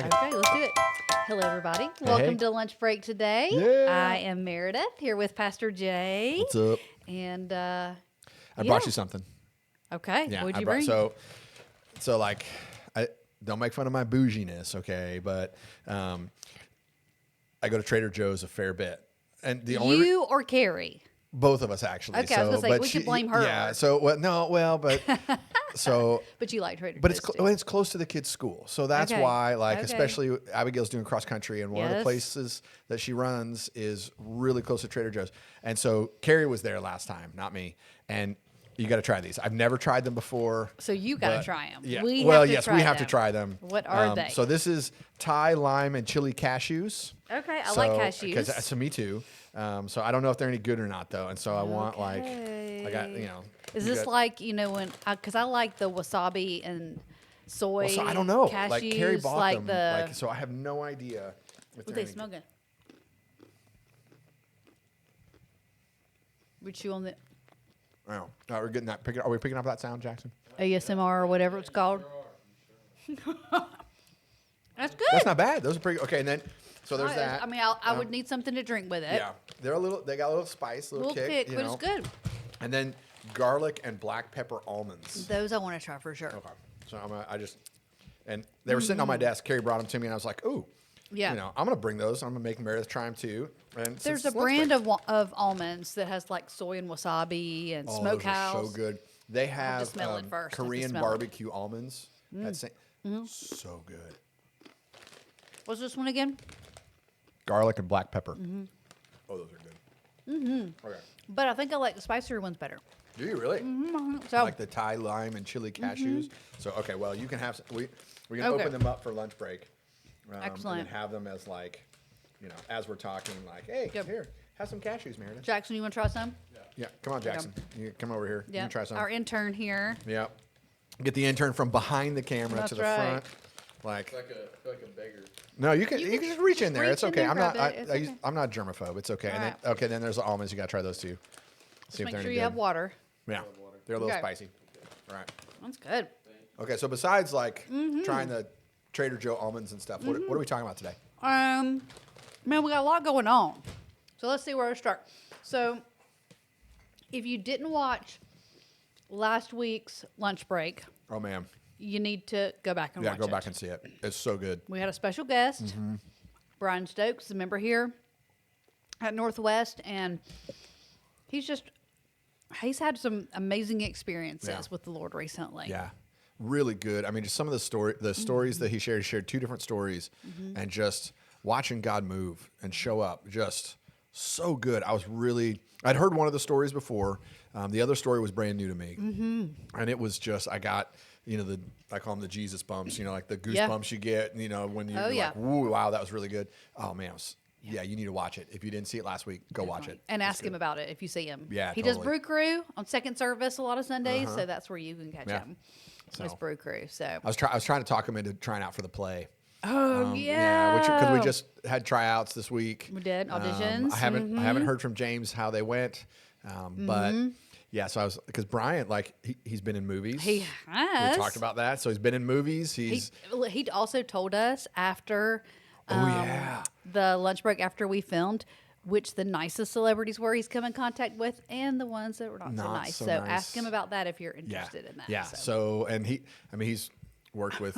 like it. Okay, let's do it. Hello, everybody. Welcome hey. to Lunch Break today. Yeah. I am Meredith here with Pastor Jay. What's up? And I brought you something. Okay, Yeah, what'd I you brought bring? so like I don't make fun of my bouginess, okay? But I go to Trader Joe's a fair bit, and the only You or Carrie? both of us actually. Okay, I was gonna say, but we could blame her. Yeah. So but so. But you like Trader But Joe's too. it's close to the kids' school, so that's Okay. why, like, Okay. especially Abigail's doing cross country, and one of the Yes. places that she runs is really close to Trader Joe's. And so Carrie was there last time, not me. And you got to try these. I've never tried them before. So you got to but- try them. Yeah. We well, have to yes, try we have to them. try them. What are they? So this is Thai lime and chili cashews. Okay, I like cashews. So me too. So I don't know if they're any good or not though. And so I want I got Okay. you Is this got- like, when, because I like the wasabi and soy Well, so I don't know. cashews, Like Carrie bought like them. So I have no idea. If what they're they any smell good. We chew on the Oh, we're getting that. Are we picking up that sound, Jackson? ASMR or whatever it's called. That's good. That's not bad. Those are pretty. Okay, and then so there's that. I mean, I would need something to drink with it. Yeah, they're a little. They got a little spice, a little, kick, but it's good. And then garlic and black pepper almonds. Those I want to try for sure. Okay, so and they were sitting on my desk. Carrie brought them to me, and I was like, ooh. Yeah. I'm gonna bring those. I'm gonna make Meredith try them too. And There's a brand of almonds that has like soy and wasabi and smokehouse. Those are so good. They have smell it first. I have to Korean smell it. barbecue almonds. That's so good. What's this one again? Garlic and black pepper. Oh, those are good. Okay. But I think I like the spicier ones better. Do you really? So Like the Thai lime and chili cashews. So okay, well you can have we're gonna Okay. open them up for lunch break. Excellent. And have them as like, as we're talking, like, hey, Yep. here, have some cashews, Meredith. Jackson, you want to try some? Yeah, come on, Jackson. You come over here. You Yeah. can try some. Our intern here. Yeah. Get the intern from behind the camera That's to the right. front. Like, I feel like a beggar. no, you can just reach in there. reach It's in okay. there, I'm not. grab it. It's okay. I'm not germaphobe. It's okay. All And then, right. okay, then there's the almonds. You gotta try those too. See Just make they're sure any you have good. water. Yeah, they're a little Okay. spicy. All right. That's good. Okay, so besides like trying the Trader Joe almonds and stuff, what are we talking about today? Man, we got a lot going on. So let's see where to start. So if you didn't watch last week's lunch break, Oh man, you need to go back and yeah, watch go it. back and see it. It's so good. We had a special guest, Brian Stokes, a member here at Northwest, and he's had some amazing experiences Yeah. with the Lord recently. Yeah, really good. I mean, just some of the stories that he shared two different stories, and just watching God move and show up, just so good. I'd heard one of the stories before. The other story was brand new to me, and it was just I got I call them the Jesus bumps, like the goosebumps you get, when you're yeah. like, woo, wow, that was really good. Oh man, yeah, you need to watch it. If you didn't see it last week, go watch it. And It's ask him good. about it if you see him. Yeah, he does totally. Brew Crew on second service a lot of Sundays, so that's where you can catch Yeah. him. So- It's Brew Crew. So I was trying to talk him into trying out for the play. yeah, because we just had tryouts this week. We did, auditions. I haven't heard from James how they went, but yeah. So because Bryant, like he's been in movies. he has. We talked about that. So he's been in movies. He's He also told us after yeah. the lunch break after we filmed which the nicest celebrities were he's come in contact with and the ones that were not so Not nice. so So nice. ask him about that if you're Yeah, interested in that. yeah. So and he's worked with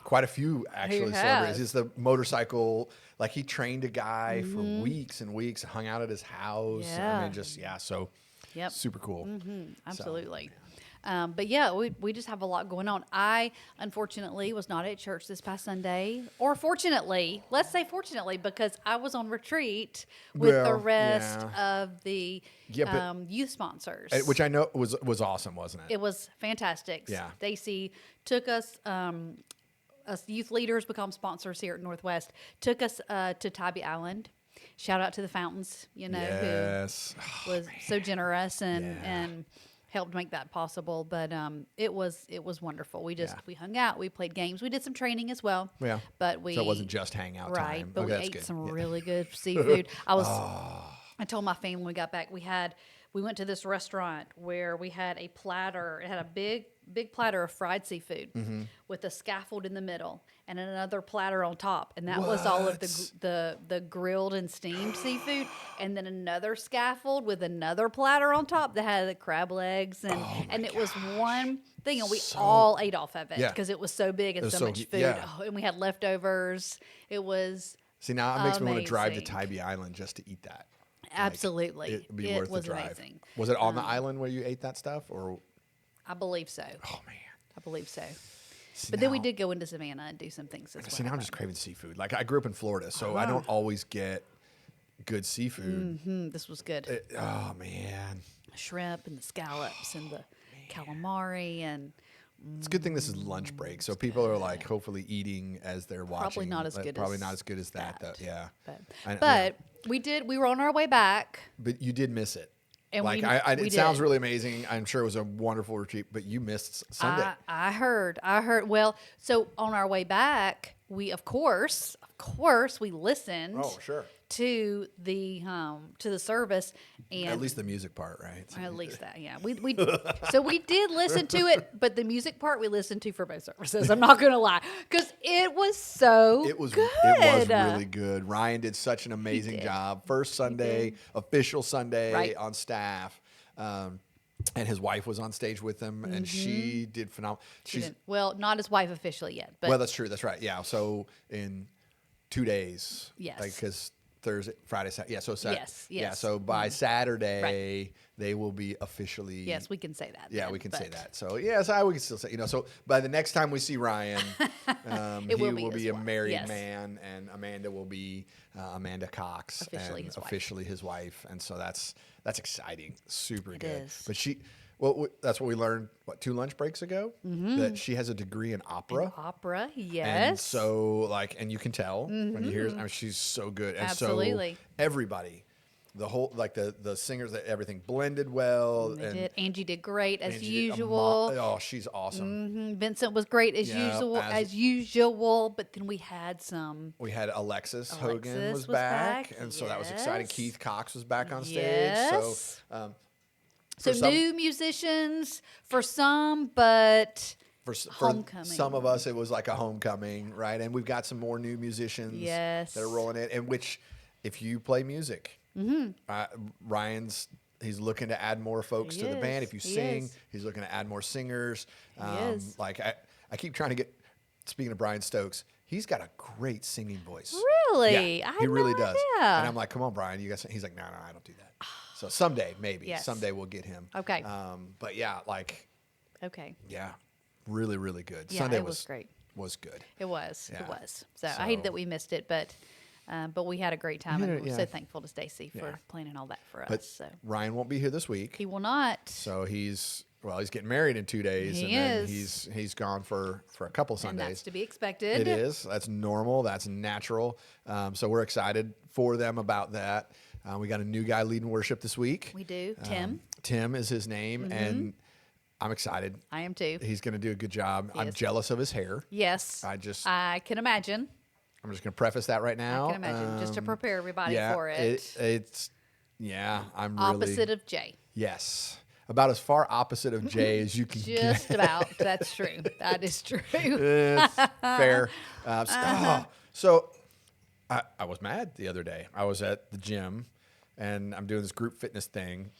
quite a few actually has. celebrities. He's the motorcycle. Like he trained a guy for weeks and weeks, hung out at his house. Yeah. I mean, just So Yep. super cool. Absolutely. But yeah, we just have a lot going on. I, unfortunately, was not at church this past Sunday. Or fortunately, let's say fortunately, because I was on retreat with the Well, rest yeah. of the Yeah, but- youth sponsors. Which I know was awesome, wasn't it? It was fantastic. Yeah. Stacy took us, youth leaders become sponsors here at Northwest, took us to Tybee Island. Shout out to the Fountains, Yes. who was so generous Yeah. and helped make that possible. But it was wonderful. We Yeah. we hung out, we played games, we did some training as well. Yeah. But we So it wasn't just hangout right, time. but Okay, we that's ate good. some Yeah. really good seafood. Oh. I told my family when we got back, we went to this restaurant where we had a platter. It had a big big platter of fried seafood Mm-hmm. with a scaffold in the middle and another platter on top, and that was all of the grilled and steamed seafood, and then another scaffold with another platter on top that had the crab legs, and it was one thing, and we all ate off of it Yeah. because it was so big and was so so much good, food. yeah. Oh, and we had leftovers. It was See, now it makes me want to drive to amazing. Tybee Island just to eat that. absolutely It'd be it worth was the drive. amazing. Was it on the island where you ate that stuff, or I believe so. oh man? I believe so. See, But then we now- did go into Savannah and do some things as well. See, now I'm just craving seafood. Like I grew up in Florida, so I don't always get good seafood. This was good. Oh man, Shrimp and the scallops and the calamari and it's a good thing this is lunch break, so people are like hopefully eating as they're watching. Probably not as good Probably as not as good as that, though. Yeah, but, yeah. we were on our way back. But you did miss it. And like we it sounds did. really amazing. I'm sure it was a wonderful retreat, but you missed Sunday. I heard. Well, so on our way back, we of course we listened Oh, sure. to the service, and At least the music part, right? at least that, yeah. We so we did listen to it, but the music part we listened to for both services. I'm not gonna lie, because it was so It was good. really good. Ryan did such an amazing did. job. First Sunday, official Sunday Right. on staff. And his wife was on stage with him, and she did phenomenal. Well, not his wife officially yet, but Well, that's true. That's right. Yeah. So in 2 days, Yes. like because Thursday, Friday, Saturday. Yeah. So Yes, Yeah. yes. So by Saturday, they will be officially. yes, we can say that. Yeah, then, we can say but that. So yes, we can still say. So by the next time we see Ryan, he will will be be as a well. married Yes. man, and Amanda will be Amanda Cox, Officially and his wife. officially his wife. And so that's exciting, super good. is. But that's what we learned. What 2 lunch breaks ago? That she has a degree in opera. Opera, yes. And so, and you can tell when you hear, she's so good. And Absolutely. so everybody, the whole, the singers, that everything blended well. They and did. Angie did great as Angie did usual. oh, she's awesome. Vincent was great as Yeah, usual. But then we had some. We had Alexis Hogan Alexis was was back, back, and so that was exciting. yes. Keith Cox was back on stage. Yes. So, So for some- new musicians for some, but for homecoming. some of us, it was like a homecoming, right? And we've got some more new musicians Yes. that are rolling in. And which, if you play music, he's looking to add more folks He to the band. is. If you He sing, is. he's looking to add more singers. is. Like I keep trying to get. Speaking of Brian Stokes, he's got a great singing voice. Really? Yeah, I he had really no does. idea. And I'm like, come on, Brian, you got. He's like, no, I don't do that. So someday, maybe Yes. someday we'll get him. Okay. But yeah, Okay. yeah, really, really good. Yeah, Sunday it was great. Was good. It was. Yeah. It was. So I hated So- that we missed it, but we had a great time, and we're yeah. so thankful to Stacy for Yeah. planning all that for But us. So Ryan won't be here this week. he will not. So he's getting married in 2 days, He and is. then he's gone for a couple And Sundays. that's to be expected. It is. That's normal. That's natural. So we're excited for them about that. We got a new guy leading worship this week. We do. Tim. Tim is his name, and I'm excited. I am too. He's going to do a good job. I'm is. jealous of his hair. Yes. I just- I can imagine. I'm just going to preface that right now. I can imagine. Just to prepare everybody yeah, for it. It's I'm really Opposite of Jay. yes, about as far opposite of Jay as you can get. Just about. That's true. That is true. It's fair. So I was mad the other day. I was at the gym, and I'm doing this group fitness thing,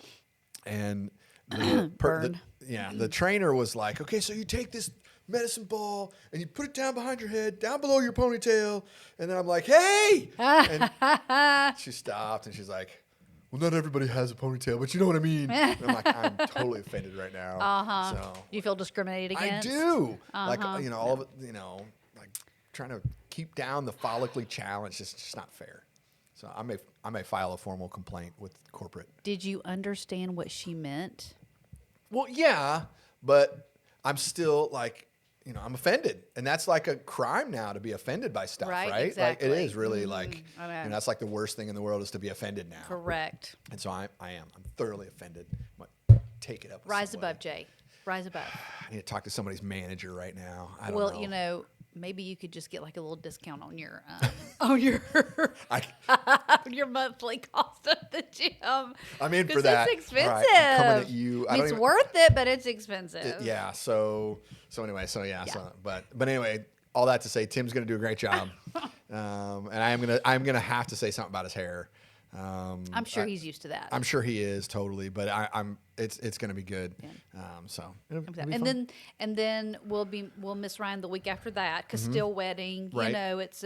and Burn. the trainer was like, "Okay, so you take this medicine ball and you put it down behind your head, down below your ponytail," and then I'm like, "Hey!" and she stopped, and she's like, "Well, not everybody has a ponytail, but you know what I mean." And I'm like, "I'm totally offended right now." So You feel discriminated I against? do. Like, all of it, like trying to keep down the follically challenge is just not fair. So I may file a formal complaint with corporate. Did you understand what she meant? Well, yeah, but I'm still like, I'm offended. And that's like a crime now to be offended by stuff, Right, right? exactly. Like it is really like, I know. that's like the worst thing in the world is to be offended now. Correct. And so I am. I'm thoroughly offended. I'm gonna take it up with Rise somebody. above, Jay. Rise above. I need to talk to somebody's manager right now. I don't know. Well, maybe you could just get like a little discount on your on your I, on your monthly cost at the gym. I'm in for 'Cause that. It's All right, expensive. I'm coming at you. I don't It's even- worth it, but it's expensive. Yeah. So anyway. So but anyway, all that to say, Tim's going to do a great job, and I'm gonna have to say something about his hair. I'm sure he's used to that. I'm sure he is totally, but it's going to be good. So it'll be and fun. then we'll miss Ryan the week after that because still wedding. Right. You know, it's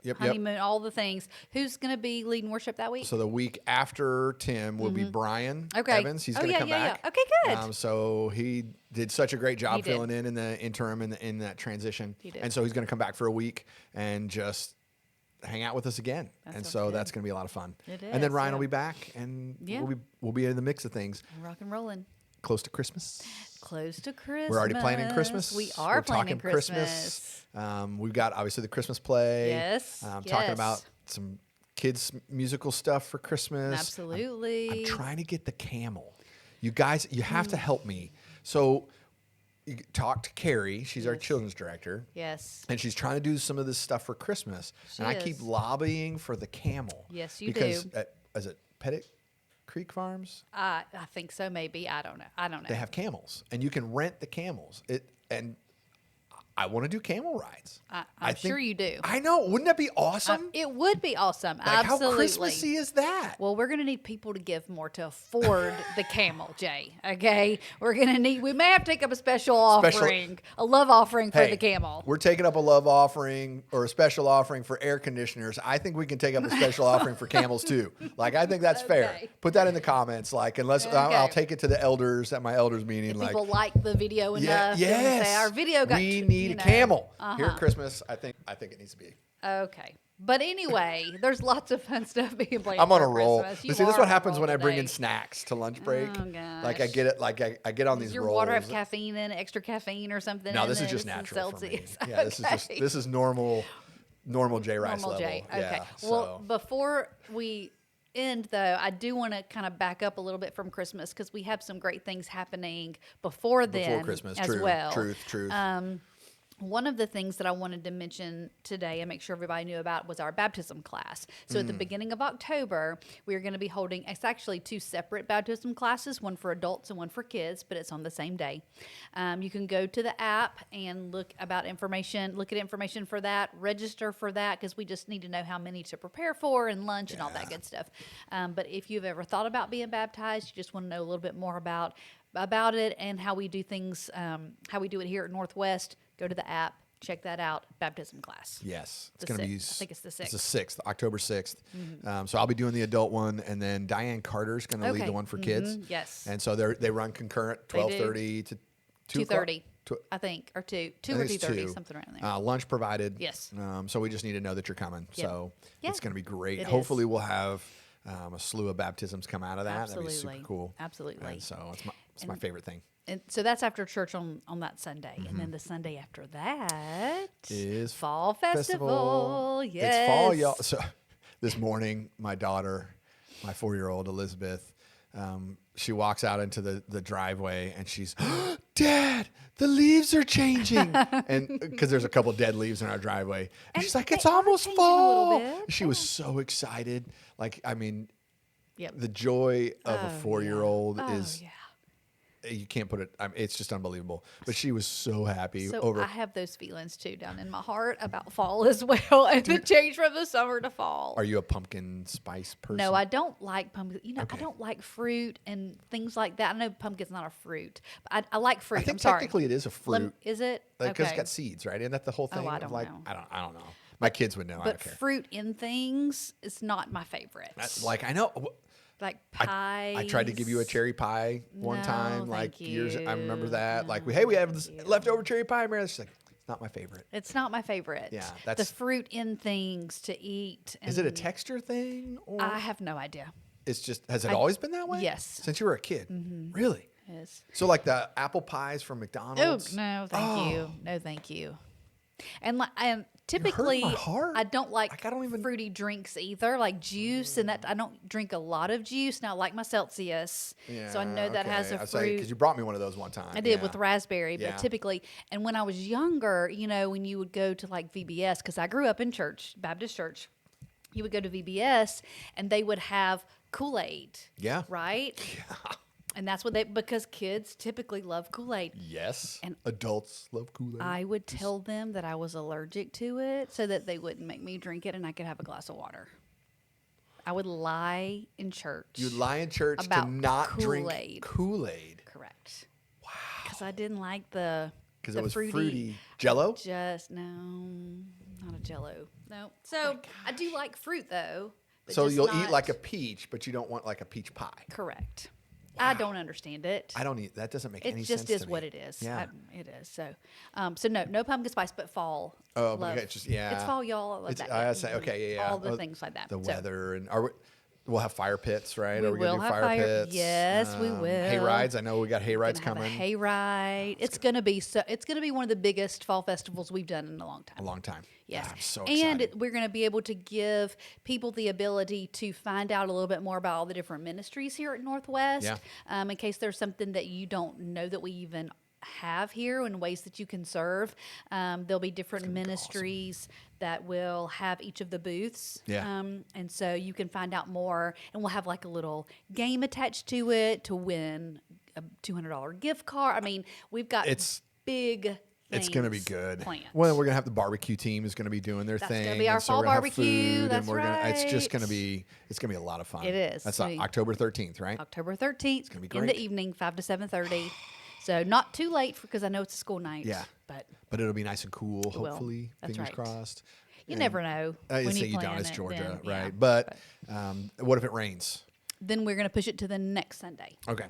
Yep. honeymoon, all the things. Who's going to be leading worship that week? So the week after Tim will be Brian Okay. Evans. He's Oh, going to yeah, come yeah, back. yeah. Okay, good. So he did such a great job He did. filling in the interim in that transition. He did. And so he's going to come back for a week and just hang out with us again. That and sounds so good. that's going to be a lot of fun. It And then is, Ryan yeah. will be back and Yeah. we'll be in the mix of things Rock and rolling. close to Christmas. Close to Christmas. We're already planning Christmas. We are We're planning talking Christmas. We've got obviously the Christmas play. Yes, Talking yes. about some kids musical stuff for Christmas. Absolutely. I'm trying to get the camel. You guys, you have to help me. So you talk to Carrie. She's our Yes. children's director. Yes. And she's trying to do some of this stuff for Christmas. She and I keep is. lobbying for the camel. Yes, you because do. Is it Pettit Creek Farms? I think so. Maybe I don't know. They have camels, and you can rent the camels. And I want to do camel rides. I'm sure you do. I know. Wouldn't that be awesome? It would be awesome. Like, Absolutely. how Christmassy is that? Well, we're going to need people to give more to afford the camel, Jay. Okay? We may have to take up a special offering, a love offering for Hey, the camel. We're taking up a love offering or a special offering for air conditioners. I think we can take up a special offering for camels too. Like, I think that's fair. Okay. Put that in the comments. Like, unless I'll Okay. take it to the elders at my elders meeting. Like, People like the video enough. and yes. Say, our video got we you need know. a camel here Uh-huh. at Christmas. I think it needs to be. Okay. But anyway, there's lots of fun stuff being planned. I'm on for a roll. Christmas. But You see, this is are what on a happens roll when I bring in today. snacks to lunch break. Oh, Like I gosh. get it. Like I get on Does these your rolls. water have caffeine in it, extra caffeine or something? No, in this is it? just This natural for me. Celsius. Yeah, this is normal J Rice Normal level. J. Okay. Yeah, Well, so. before we end, though, I do want to kind of back up a little bit from Christmas because we have some great things happening before then Before Christmas, as true, well. truth. One of the things that I wanted to mention today and make sure everybody knew about was our baptism class. So at the beginning of October, we are going to be holding, it's actually two separate baptism classes, one for adults and one for kids, but it's on the same day. You can go to the app and look at information for that, register for that, because we just need to know how many to prepare for and lunch and all that good stuff. But if you've ever thought about being baptized, you just want to know a little bit more about it and how we do things, how we do it here at Northwest, go to the app, check that out, baptism class. Yes, it's The going to be. 6th. I think it's the 6th. It's the 6th, October 6th. So I'll be doing the adult one, and then Diane Carter's going to lead Okay. the one for kids. Yes. And so they run concurrent, They do. 12:30 to 2:30, Tw- I think, or 2 I or think it's 2:30, 2. something around there. Lunch provided. Yes. So we just need to know that you're coming. Yep. So Yeah. it's going to be great. It Hopefully is. we'll have a slew of baptisms come out of that. Absolutely. That'd be super cool. Absolutely. And so it's my favorite thing. And so that's after church on that Sunday. And then the Sunday after that Is Fall Festival. Yes. It's fall, y'all. So this morning, my daughter, my 4-year-old Elizabeth, she walks out into the driveway and she's, Dad, the leaves are changing. And because there's a couple dead leaves in our driveway. And she's like, they it's are almost changing a little fall. bit. She was so excited. Like, I mean, Yep. the joy of a 4-year-old Oh, is, yeah. you can't put it, it's just unbelievable. But she was so happy So over. I have those feelings too down in my heart about fall as well, and the change from the summer to fall. Are you a pumpkin spice person? No, I don't like pumpkin. I Okay. don't like fruit and things like that. I know pumpkin's not a fruit, but I like fruit. I think I'm sorry. technically it is a fruit. Is it? Because Okay. it's got seeds, right? Isn't that the whole thing? I of don't like, know. I don't know. My kids would know. I But don't care. fruit in things is not my favorite. Like I know. Like I, pies. I tried to give you a cherry pie one No, time, thank like years. I remember you. that. Like, No, hey, we have this thank you. leftover cherry pie, Mary. She's like, it's not my favorite. It's not my favorite. Yeah, the that's- fruit in things to eat. Is it a and texture thing, or I have no idea. it's just has it always been that way? yes. Since you were a kid, really? Yes. So like the apple pies from Oh McDonald's. no, thank you. No, thank you. And typically my heart. I don't like I don't even. fruity drinks either, like juice, and that I don't drink a lot of juice. Now, I like my Celsius, so I know that has a fruit. Because you brought me one of those one time. I did Yeah. with raspberry, Yeah. but typically, and when I was younger, when you would go to like VBS, because I grew up in church, Baptist church, you would go to VBS and they would have Kool-Aid. Yeah. Right? Yeah. And that's because kids typically love Kool-Aid. Yes. And adults love Kool-Aid. I would tell them that I was allergic to it so that they wouldn't make me drink it and I could have a glass of water. I would lie in church. You'd lie in church to about not drink Kool-Aid. Kool-Aid. Correct. Wow. Because I didn't like because Because it was fruity. Jello? Just not a Jello. No. So I do like fruit though. But So just you'll eat not- like a peach, but you don't want like a peach pie. Correct. I don't understand it. I don't eat. That doesn't make It any just sense is to what me. it is. Yeah. It is. So, no pumpkin spice, but fall. Oh, love. okay. Just yeah. It's fall, y'all. I love It's, that. I say okay. Yeah. All the Oh, things like that. The So, weather and we'll have fire pits, right? We Are we gonna will do have fire fire- pits? yes, we Hay will. rides. I know we got hay rides gonna have coming. a hayride. It's gonna be one of the biggest fall festivals we've done in a long time. a long time. Yes. I'm so and excited. we're going to be able to give people the ability to find out a little bit more about all the different ministries here at Northwest. Yeah. In case there's something that you don't know that we even have here and ways that you can serve. There'll be different ministries that will have each of the booths. Yeah. And so you can find out more, and we'll have like a little game attached to it to win a $200 gift card. I mean, we've got big It's going to be things good. planned. Well, we're going to have the barbecue team is going to be doing their That's thing. gonna be our and so fall we're gonna have barbecue. food, That's and we're gonna, It's just right. going to be. It's going to be a lot of fun. It is. That's It's gonna be- October 13th, right? October 13th gonna be in the great. evening, 5 to 7:30. So not too late because I know it's a school night. Yeah. But it'll be nice and cool. will. Hopefully, That's fingers right. crossed. you And never know. I when say you plan don't. It's it, Georgia, then, right? yeah. But what if it rains? Then we're going to push it to the next Sunday. Okay.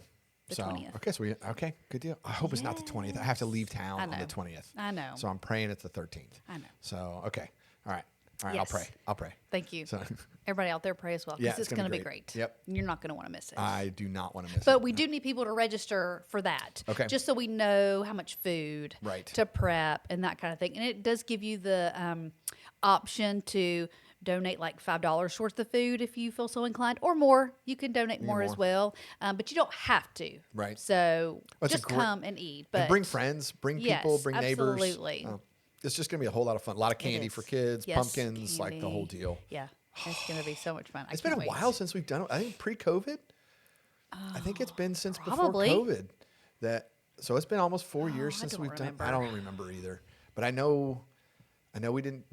The so 20th. okay, good deal. I hope it's not the 20th. I have to leave town I on the know. 20th. I know. So I'm praying it's the 13th. I know. So okay, all right. I'll Yes. pray. I'll pray. Thank you. So Everybody out there, pray as well Yeah, because it's it's gonna going to be be great. great. Yep. You're not going to want to miss it. I do not want to miss it. But we do need people to register for that. Okay. Just so we know how much food Right. to prep and that kind of thing. And it does give you the option to donate like $5 worth of food if you feel so inclined, or more. You can donate more as more. well, but you don't have to. Right. So That's a just great- come and eat. But And bring friends, bring people, Yes, bring neighbors. absolutely. It's just going to be a whole lot of fun. A lot of candy is. for kids, Yes, pumpkins, like the whole candy. deal. Yeah, it's going to be so much fun. It's been a while since we've done it. I think pre-COVID. I think it's been since probably. before COVID. So it's been almost 4 years I since don't we've done. I remember. don't remember either. But I know we didn't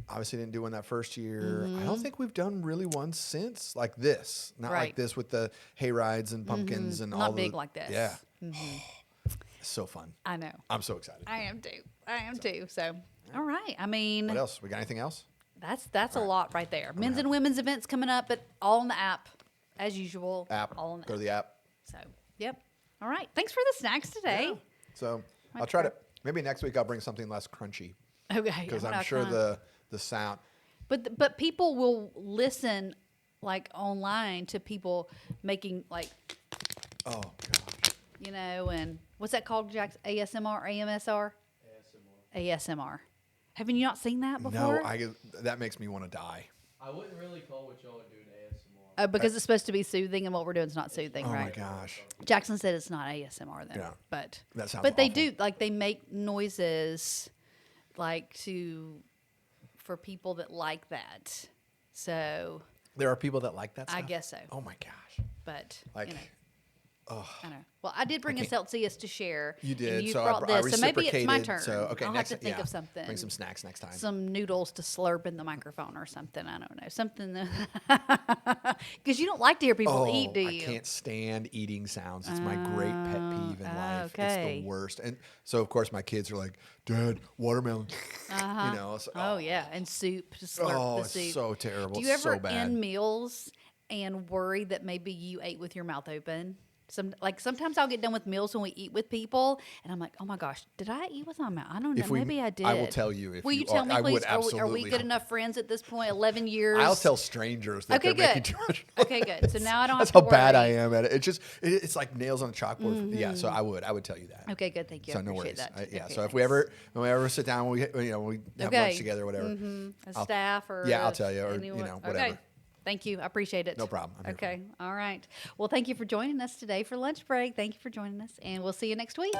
do one that first year. I don't think we've done really one since like this. Not like Mm-hmm. Right. this with the hay rides and pumpkins and Not all big the, like this. Yeah. It's so fun. I know. I'm so excited. I am too. So, all right. I mean, What else? We got anything else? that's a lot right there. Men's and women's events coming up, but all on the app as usual. App. All on the Go to app. the app. So, yep. All right. Thanks for the snacks today. Yeah. So I'll Much try to better. maybe next week I'll bring something less crunchy Okay. because I'm I'm not sure gonna- the sound. But people will listen like online to people making like Oh gosh. and what's that called, Jax? ASMR, AMSR, ASMR. Have you not seen that before? No, that makes me want to die. I wouldn't really call what y'all are doing ASMR. Because it's supposed to be soothing, and what we're doing is not soothing, Oh right? my gosh. Jackson said it's not ASMR then. Yeah. But That sounds But they awful. do like they make noises like for people that like that. So, There are people that like that I stuff? guess so. Oh my gosh. but Like, I know. Well, I did bring a Celsius to share. you and did. you so brought I this, so maybe it's my reciprocated, turn. So okay, I'll next have to think yeah. of something. Bring some snacks next time. Some noodles to slurp in the microphone or something. I don't know. Something because you don't like to hear people eat, do you? I can't stand eating sounds. It's my great pet peeve in life. It's okay. the worst. And so of course my kids are like, "Dad, watermelon." So, Oh yeah, and soup to slurp oh, the it's soup. so terrible. Do you It's ever so bad. end meals and worry that maybe you ate with your mouth open? Sometimes I'll get done with meals when we eat with people, and I'm like, oh my gosh, did I eat with my mouth? I don't know. Maybe I did. I will tell you if Will you you tell are. me, I please? would Are we absolutely. good enough friends at this point? 11 years. I'll tell strangers that Okay, they're making good. too much. Okay, good. So now I don't That's have how to bad I worry. am at it. It's like nails on a chalkboard. Yeah, so I would tell you that. Okay, good. Thank you. So I no appreciate worries. that. Yeah. Okay, So if thanks. when we ever sit down, we have Okay. lunch together, or whatever. A staff or yeah, I'll tell you, or, anyone. whatever. Okay. Thank you. I appreciate it. No problem. I'm here for Okay. All right. Well, thank you for joining us today for lunch break. Thank you for joining us, and we'll see you next week.